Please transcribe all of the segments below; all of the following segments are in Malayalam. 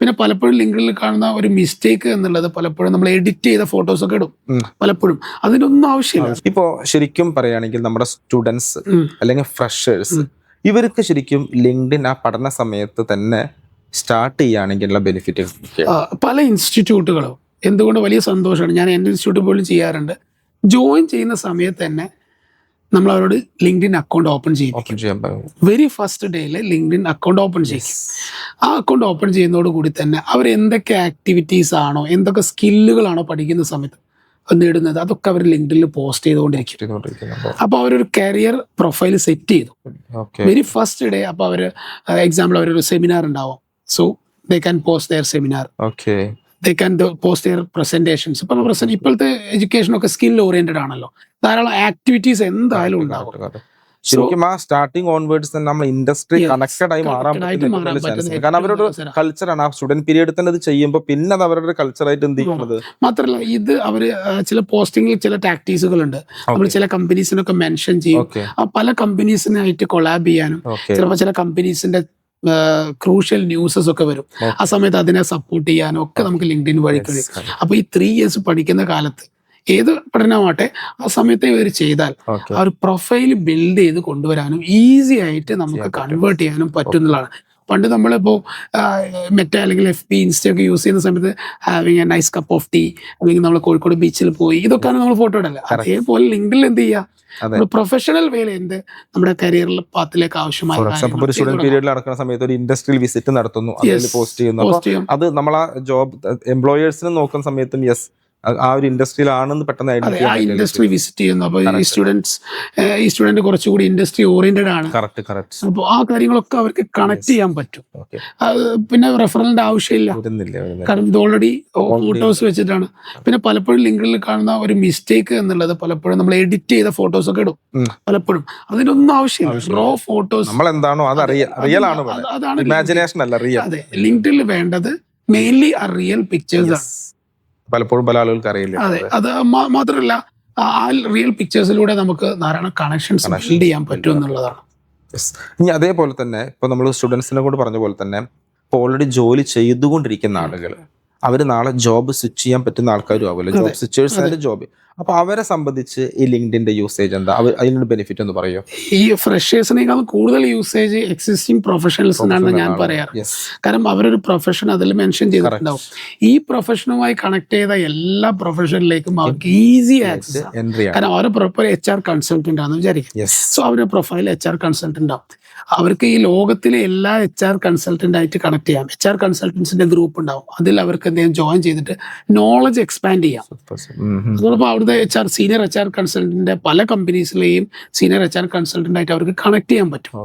പിന്നെ പലപ്പോഴും ലിങ്ക്ഡിനിൽ കാണുന്ന ഒരു മിസ്റ്റേക്ക് എന്നുള്ളത് പലപ്പോഴും നമ്മൾ എഡിറ്റ് ചെയ്ത ഫോട്ടോസൊക്കെ ഇടും പലപ്പോഴും. അതിനൊന്നും ആവശ്യമില്ല. ഇപ്പോ ശരിക്കും പറയുകയാണെങ്കിൽ നമ്മുടെ സ്റ്റുഡൻസ് അല്ലെങ്കിൽ ഫ്രഷേഴ്സ് ഇവർക്ക് ശരിക്കും ലിങ്ക്ഡിൻ ആ പഠന സമയത്ത് തന്നെ സ്റ്റാർട്ട് ചെയ്യുകയാണെങ്കിലുള്ള ബെനിഫിറ്റ് പല ഇൻസ്റ്റിറ്റ്യൂട്ടുകളും എന്തുകൊണ്ട് വലിയ സന്തോഷമാണ്. ഞാൻ എൻ്റെ ഇൻസ്റ്റിറ്റ്യൂട്ട് പോലും ചെയ്യാറുണ്ട്. ജോയിൻ ചെയ്യുന്ന സമയത്ത് തന്നെ നമ്മൾ അവരോട് ലിങ്ക്ഡിൻ അക്കൗണ്ട് ഓപ്പൺ ചെയ്യും. വെരി ഫസ്റ്റ് ഡേയിൽ ലിങ്ക്ഡിൻ അക്കൗണ്ട് ഓപ്പൺ ചെയ്യും. ആ അക്കൗണ്ട് ഓപ്പൺ ചെയ്യുന്നതോടുകൂടി തന്നെ അവർ എന്തൊക്കെ ആക്ടിവിറ്റീസ് ആണോ, എന്തൊക്കെ സ്കില്ലുകളാണോ പഠിക്കുന്ന സമയത്ത് നേടുന്നത്, അതൊക്കെ അവർ ലിങ്ക്ഡിനിൽ പോസ്റ്റ് ചെയ്തുകൊണ്ടിരിക്കും. അപ്പോൾ അവരൊരു കരിയർ പ്രൊഫൈൽ സെറ്റ് ചെയ്തു വെരി ഫസ്റ്റ് ഡേ. അപ്പോൾ അവർ എക്സാമ്പിൾ അവരൊരു സെമിനാർ ഉണ്ടാവും. So they can post their seminar, they can post their presentations. ഇപ്പോഴത്തെ എഡ്യൂക്കേഷനൊക്കെ സ്കിൽ ഓറിയന്റഡ് ആണല്ലോ. ധാരാളം ആക്ടിവിറ്റീസ് എന്തായാലും ഉണ്ടാകും. ശരിക്കും ആ സ്റ്റാർട്ടിംഗ് ഓൺവേർഡ്സ് തന്നെ നമ്മൾ ഇൻഡസ്ട്രി കണക്റ്റഡ് ആയി മാറാൻ പറ്റുന്ന, കാരണം അവരുടെ കൾച്ചറാണ്. ആ സ്റ്റുഡന്റ് പീരിയഡ് തന്നെ ഇത് ചെയ്യുമ്പോൾ പിന്നെ അത് അവരുടെ കൾച്ചറായിട്ട് എന്ത് ചെയ്യുന്നത്. മാത്രമല്ല ഇത് അവര് ചില പോസ്റ്റിംഗിൽ ചില ടാക്ടീസുകളുണ്ട്. അവർ ചില കമ്പനീസിനൊക്കെ മെൻഷൻ ചെയ്യും. ആ പല കമ്പനീസിനായിട്ട് കൊളാബ് ചെയ്യാനും ചിലപ്പോൾ ചില കമ്പനീസിന്റെ ക്രൂഷ്യൽ ന്യൂസസ് ഒക്കെ വരും. ആ സമയത്ത് അതിനെ സപ്പോർട്ട് ചെയ്യാനും ഒക്കെ നമുക്ക് ലിങ്ക്ഡിൻ വഴി കഴിയും. അപ്പൊ ഈ 3 years പഠിക്കുന്ന കാലത്ത് ഏത് പഠനമാവട്ടെ ആ സമയത്ത് ഇവർ ചെയ്താൽ ആ ഒരു പ്രൊഫൈൽ ബിൽഡ് ചെയ്ത് കൊണ്ടുവരാനും ഈസി ആയിട്ട് നമുക്ക് കൺവേർട്ട് ചെയ്യാനും പറ്റുന്നതാണ്. പണ്ട് നമ്മളിപ്പോൾ മെറ്റ അല്ലെങ്കിൽ FB ഇൻസ്റ്റ ഒക്കെ യൂസ് ചെയ്യുന്ന സമയത്ത് having a nice cup of tea, അല്ലെങ്കിൽ നമ്മൾ കോഴിക്കോട് ബീച്ചിൽ പോയി, ഇതൊക്കെയാണ് നമ്മൾ ഫോട്ടോ ഇടല്ലേ. അതേപോലെ ലിങ്ക്ഡിനിൽ എന്ത് ചെയ്യുക, പ്രൊഫഷണൽ വേയിൽ എന്ത് നമ്മുടെ കരിയറിൽ പാത്തിലേക്ക് ആവശ്യമായ സ്റ്റുഡന്റ് പീരിയഡിൽ നടക്കുന്ന സമയത്ത് ഒരു ഇൻഡസ്ട്രിയൽ വിസിറ്റ് നടത്തുന്നു, പോസ്റ്റ് ചെയ്യുന്നു. അത് നമ്മളാ ജോബ് എംപ്ലോയേഴ്സിനെ നോക്കുന്ന സമയത്തും ആ ഒരു ഇൻഡസ്ട്രിയിലാണെന്ന് പെട്ടെന്ന് ഇൻഡസ്ട്രി വിസിറ്റ് ചെയ്യുന്നു. അപ്പോൾ ഈ സ്റ്റുഡന്റ് കുറച്ചുകൂടി ഇൻഡസ്ട്രി ഓറിയന്റഡ് ആണ്. അപ്പോൾ ആ കാര്യങ്ങളൊക്കെ അവർക്ക് കണക്ട് ചെയ്യാൻ പറ്റും. പിന്നെ റെഫറലിന്റെ ആവശ്യമില്ല, കാരണം ഇത് ഓൾറെഡി ഫോട്ടോസ് വെച്ചിട്ടാണ്. പിന്നെ പലപ്പോഴും ലിങ്ക്ഡിനിൽ കാണുന്ന ഒരു മിസ്റ്റേക്ക് എന്നുള്ളത് പലപ്പോഴും നമ്മൾ എഡിറ്റ് ചെയ്ത ഫോട്ടോസൊക്കെ ഇടും പലപ്പോഴും. അതിനൊന്നും ആവശ്യമില്ല. റോ ഫോട്ടോസ് അതാണ് അതെ ലിങ്ക്ഡിനിൽ വേണ്ടത്. മെയിൻലി ആ റിയൽ പിക്ചേഴ്സ് ആണ്. പലപ്പോഴും പല ആളുകൾക്ക് അറിയില്ല. അതെ, അത് മാത്രമല്ല ആ റിയൽ പിക്ചേഴ്സിലൂടെ നമുക്ക് ധാരാളം കണക്ഷൻസ് ബിൽഡ് ചെയ്യാൻ പറ്റും എന്നുള്ളതാണ്. ഇനി അതേപോലെ തന്നെ ഇപ്പൊ നമ്മൾ സ്റ്റുഡൻസിനെ കൊണ്ട് പറഞ്ഞ പോലെ തന്നെ ഇപ്പൊ ഓൾറെഡി ജോലി ചെയ്തുകൊണ്ടിരിക്കുന്ന ആളുകൾ, അവർ നാളെ ജോബ് സ്വിച്ച് ചെയ്യാൻ പറ്റുന്ന ആൾക്കാരും ആവുമല്ലോ, ജോബ് സ്വിച്ചേഴ്സ് ആൻഡ് ജോബ്. അപ്പൊ അവരെ സംബന്ധിച്ച് ഈ ലിങ്ക്ഡിന്റെ യൂസേജ് എന്താ, അതിനൊരു ബെനിഫിറ്റ് എന്ന് പറയുമോ? ഈ ഫ്രഷേഴ്സിനേക്കാൾ കൂടുതൽ യൂസേജ് എക്സിസ്റ്റിംഗ് പ്രൊഫഷണൽസിനാണെന്ന് ഞാൻ പറയാറ്. കാരണം അവരൊരു പ്രൊഫഷൻ അതിൽ മെൻഷൻ ചെയ്തിട്ടുണ്ടാവും. ഈ പ്രൊഫഷനുമായി കണക്ട് ചെയ്ത എല്ലാ പ്രൊഫഷനിലേക്കും അവർക്ക് ഈസി ആക്സസ്, കാരണം അവരുടെ പ്രൊഫൈൽ HR കൺസൾട്ടന്റ് ആണെന്ന് വിചാരിക്കും. സോ അവരുടെ പ്രൊഫൈൽ HR കൺസൾട്ടന്റ് ആവും. അവർക്ക് ഈ ലോകത്തിലെ എല്ലാ HR കൺസൾട്ടന്റ് ആയിട്ട് കണക്ട് ചെയ്യാം. HR കൺസൾട്ടൻസിന്റെ ഗ്രൂപ്പ് ഉണ്ടാവും. അതിൽ അവർക്ക് എന്തെങ്കിലും ജോയിൻ ചെയ്തിട്ട് നോളജ് എക്സ്പാൻഡ് ചെയ്യാം. അതോടൊപ്പം അവിടുത്തെ സീനിയർ HR കൺസൾട്ടന്റിന്റെ പല കമ്പനീസിലെയും സീനിയർ HR കൺസൾട്ടന്റ് ആയിട്ട് അവർക്ക് കണക്ട് ചെയ്യാൻ പറ്റും.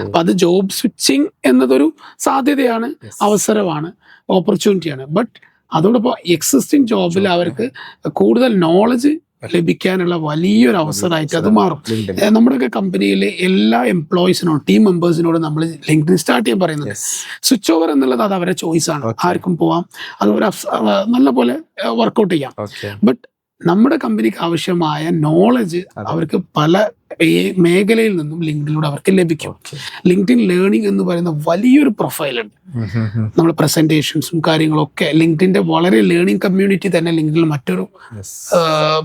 അപ്പൊ അത് ജോബ് സ്വിച്ചിങ് എന്നതൊരു സാധ്യതയാണ്, അവസരമാണ്, ഓപ്പർച്യൂണിറ്റിയാണ്. ബട്ട് അതോടൊപ്പം എക്സിസ്റ്റിംഗ് ജോബിൽ അവർക്ക് കൂടുതൽ നോളജ് ലഭിക്കാനുള്ള വലിയൊരു അവസരമായിട്ട് അത് മാറും. നമ്മുടെയൊക്കെ കമ്പനിയിലെ എല്ലാ എംപ്ലോയീസിനോടും ടീം മെമ്പേഴ്സിനോടും നമ്മൾ ലിങ്ക്ഡിൻ സ്റ്റാർട്ട് ചെയ്യാൻ പറയുന്നത്. സ്വിച്ച് ഓവർ എന്നുള്ളത് അത് അവരുടെ ചോയ്സ് ആണ്. ആർക്കും പോവാം, അത് ഒരു നല്ല പോലെ വർക്കൗട്ട് ചെയ്യാം. ബട്ട് നമ്മുടെ കമ്പനിക്ക് ആവശ്യമായ നോളജ് അവർക്ക് പല മേഖലയിൽ നിന്നും ലിങ്ക്ഡിനിലൂടെ അവർക്ക് ലഭിക്കും. ലിങ്ക്ഡിൻ ലേണിംഗ് എന്ന് പറയുന്ന വലിയൊരു പ്രൊഫൈലുണ്ട്. നമ്മുടെ പ്രസന്റേഷൻസും കാര്യങ്ങളൊക്കെ ലിങ്ക്ഡിന്റെ വളരെ ലേണിംഗ് കമ്മ്യൂണിറ്റി തന്നെ ലിങ്ക്ഡിനിൽ മറ്റൊരു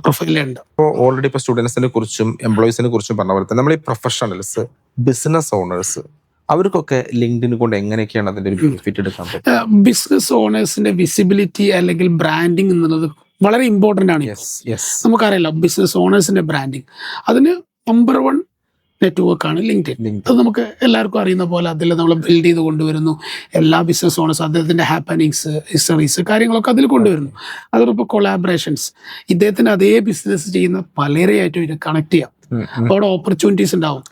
പ്രൊഫൈലുണ്ട്. ഇപ്പോൾ ഓൾറെഡി ഇപ്പോൾ സ്റ്റുഡൻസിനെ കുറിച്ചും എംപ്ലോയീസിനെ കുറിച്ചും പറഞ്ഞ പോലെ തന്നെ നമ്മൾ ഈ പ്രൊഫഷണൽസ്, ബിസിനസ് ഓണേഴ്സ്, അവർക്കൊക്കെ ലിങ്ക്ഡിൻ കൊണ്ട് എങ്ങനെയൊക്കെയാണ് അതിന്റെ ഒരു ബെനിഫിറ്റ് എടുക്കാൻ പറ്റുക? ബിസിനസ് ഓണേഴ്സിന്റെ വിസിബിലിറ്റി അല്ലെങ്കിൽ ബ്രാൻഡിങ് എന്നുള്ളത് വളരെ ഇമ്പോർട്ടൻ്റ് ആണ്. നമുക്കറിയാലോ ബിസിനസ് ഓണേഴ്സിന്റെ ബ്രാൻഡിങ്, അതിന് നമ്പർ 1 നെറ്റ്വർക്കാണ് ലിങ്ക്ഡിൻ. അത് നമുക്ക് എല്ലാവർക്കും അറിയുന്ന പോലെ അതിൽ നമ്മൾ ബിൽഡ് ചെയ്ത് കൊണ്ടുവരുന്നു. എല്ലാ ബിസിനസ് ഓണേഴ്സ് അദ്ദേഹത്തിന്റെ ഹാപ്പനിങ്സ്, ഹിസ്റ്ററീസ്, കാര്യങ്ങളൊക്കെ അതിൽ കൊണ്ടുവരുന്നു. അതോടൊപ്പം കൊളാബറേഷൻസ്, ഇദ്ദേഹത്തിന് അതേ ബിസിനസ് ചെയ്യുന്ന പലരെയായിട്ടും ഇത് കണക്ട് ചെയ്യാം. അവിടെ ഓപ്പർച്യൂണിറ്റീസ് ഉണ്ടാവും.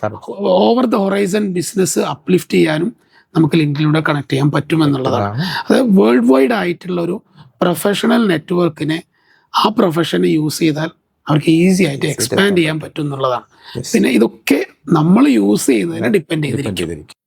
Over the horizon business uplift ചെയ്യാനും നമുക്ക് ലിങ്ക്ഡിനിലൂടെ കണക്ട് ചെയ്യാൻ പറ്റുമെന്നുള്ളതാണ്. അതായത് വേൾഡ് വൈഡ് ആയിട്ടുള്ള ഒരു പ്രൊഫഷണൽ നെറ്റ്വർക്കിനെ ആ പ്രൊഫഷനെ യൂസ് ചെയ്താൽ അവർക്ക് ഈസി ആയിട്ട് എക്സ്പാൻഡ് ചെയ്യാൻ പറ്റും എന്നുള്ളതാണ്. പിന്നെ ഇതൊക്കെ നമ്മൾ യൂസ് ചെയ്യുന്നതിനെ ഡിപ്പെൻഡ് ചെയ്തിരിക്കും.